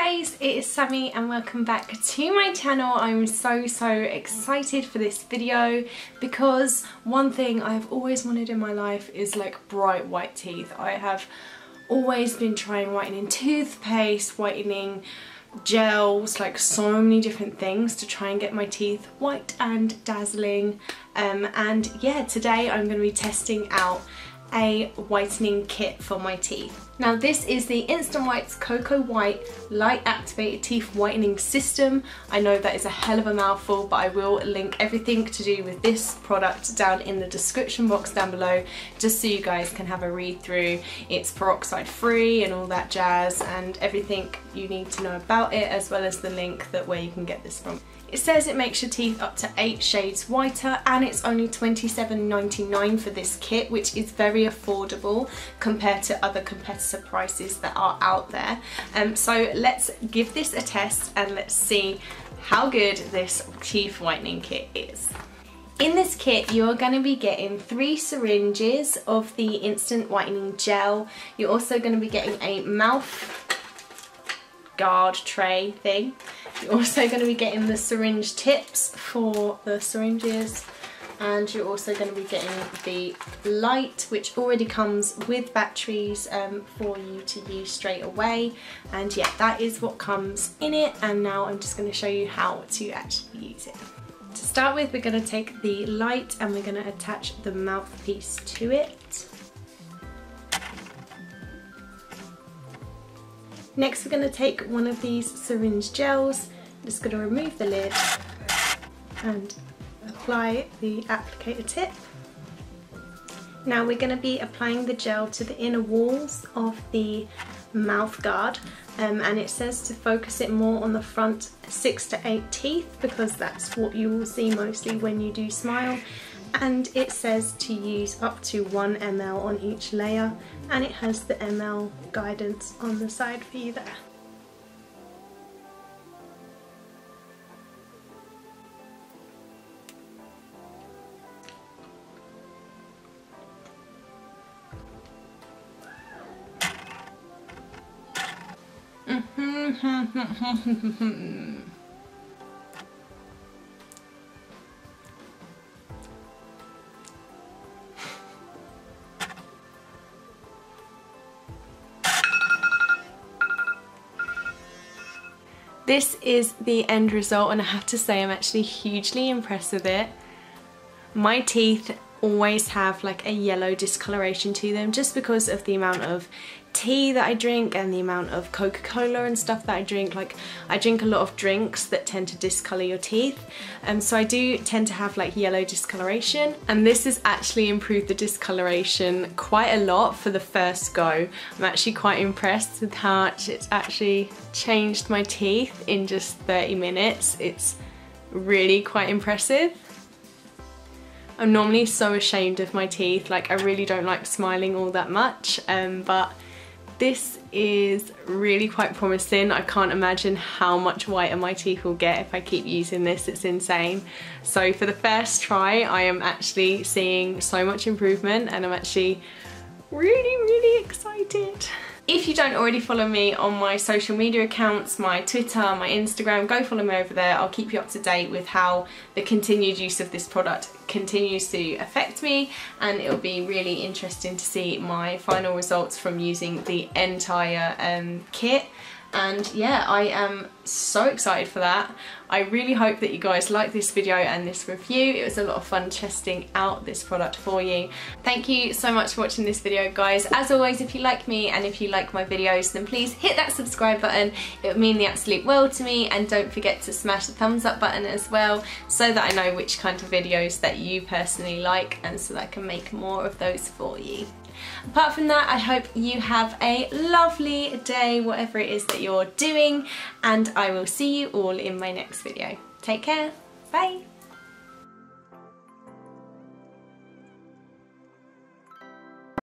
guys, it is Sammy and welcome back to my channel. I'm so excited for this video because one thing I've always wanted in my life is like bright white teeth. I have always been trying whitening toothpaste, whitening gels, like so many different things to try and get my teeth white and dazzling. And yeah, today I'm going to be testing out a whitening kit for my teeth. Now this is the Instant White's Cocoa White Light Activated Teeth Whitening System. I know that is a hell of a mouthful, but I will link everything to do with this product down in the description box down below, just so you guys can have a read through. It's peroxide free and all that jazz, and everything you need to know about it, as well as the link where you can get this from. It says it makes your teeth up to 8 shades whiter, and it's only $27.99 for this kit, which is very affordable compared to other competitor prices that are out there. So let's give this a test and let's see how good this teeth whitening kit is. In this kit you're going to be getting 3 syringes of the instant whitening gel. You're also going to be getting a mouth guard tray thing. You're also going to be getting the syringe tips for the syringes, and you're also going to be getting the light, which already comes with batteries for you to use straight away. And yeah, that is what comes in it, and now I'm just going to show you how to actually use it. To start with, we're going to take the light and we're going to attach the mouthpiece to it. Next we're going to take one of these syringe gels. I'm just going to remove the lid and apply the applicator tip. Now we're going to be applying the gel to the inner walls of the mouth guard, and it says to focus it more on the front 6 to 8 teeth because that's what you will see mostly when you do smile. And it says to use up to 1 ml on each layer, and it has the ml guidance on the side for you there. This is the end result, and I have to say I'm actually hugely impressed with it. My teeth always have like a yellow discoloration to them just because of the amount of tea that I drink and the amount of Coca-Cola and stuff that I drink. Like, I drink a lot of drinks that tend to discolour your teeth, so I do tend to have like yellow discoloration, and this has actually improved the discoloration quite a lot for the first go. I'm actually quite impressed with how much it's actually changed my teeth in just 30 minutes. It's really quite impressive. I'm normally so ashamed of my teeth, like I really don't like smiling all that much, but this is really quite promising. I can't imagine how much whiter my teeth will get if I keep using this. It's insane. So for the first try, I am actually seeing so much improvement, and I'm actually really excited. If you don't already follow me on my social media accounts, my Twitter, my Instagram, go follow me over there. I'll keep you up to date with how the continued use of this product continues to affect me, and it'll be really interesting to see my final results from using the entire kit. And yeah, I am so excited for that. I really hope that you guys like this video and this review. It was a lot of fun testing out this product for you. Thank you so much for watching this video, guys. As always, if you like me and if you like my videos, then please hit that subscribe button. It would mean the absolute world to me, and don't forget to smash the thumbs up button as well, so that I know which kind of videos that you personally like, and so that I can make more of those for you. Apart from that, I hope you have a lovely day, whatever it is that you're doing, and I will see you all in my next video. Take care, bye!